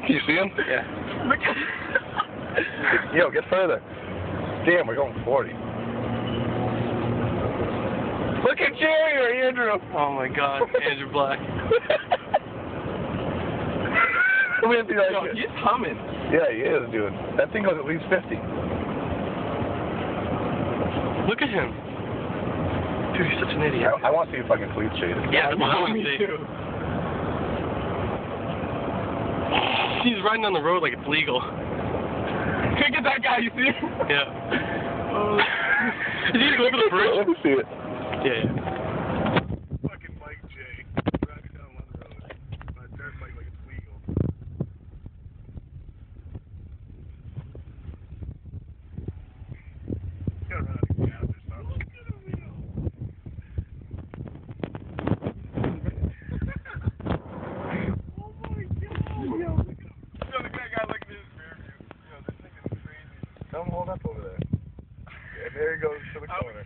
You see him? Yeah. Look at Yo, get further. Damn, we're going 40. Look at Jerry or Andrew. Oh my God, Andrew Black. We have to be like, Yo, he's humming. yeah, he is, dude. That thing goes at least 50. Look at him. Dude, he's such an idiot. I want to see if I can please shade it. Yeah, that's what I want to me see. too. He's riding on the road like it's legal. Look at that guy, you see him? Yeah. Is he gonna go over the bridge? Let me see it. Yeah. Fucking Mike J. Driving down one road. On a dirt bike like it's legal. You gotta run out of gas or something. Look at him, oh my God, yo. Yo, look at him. Yo, the guy like this rear view. Yo, this thing is crazy. Come hold up over there. And there he goes to the corner.